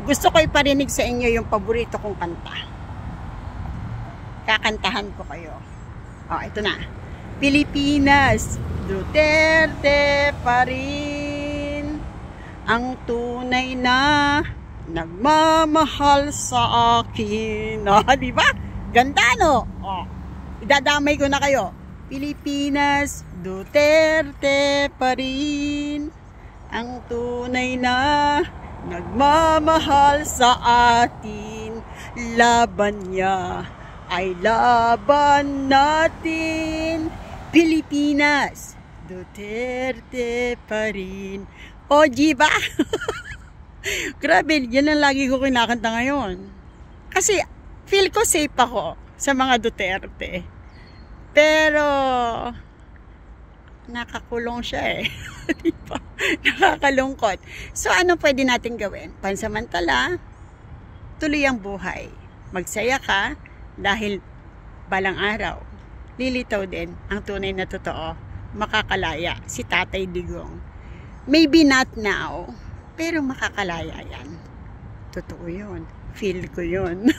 Gusto ko iparinig sa inyo yung paborito kong kanta. Kakantahan ko kayo. Oh, ito na. Pilipinas, Duterte pa rin ang tunay na nagmamahal sa akin. Oh, di ba? Ganda, no? Oh, idadamay ko na kayo. Pilipinas, Duterte pa rin ang tunay na nagmamahal sa atin. Laban niya ay laban natin. Pilipinas, Duterte pa rin. O, diba? Grabe, yan ang lagi ko kinakanta ngayon. Kasi feel ko safe ako sa mga Duterte. Pero nakakulong siya eh. Diba? Nakakalungkot. So, ano pwede natin gawin? Pansamantala, tuloy ang buhay. Magsaya ka dahil balang araw, lilitaw din ang tunay na totoo. Makakalaya si Tatay Digong. Maybe not now, pero makakalaya yan. Totoo yun. Feel ko yun.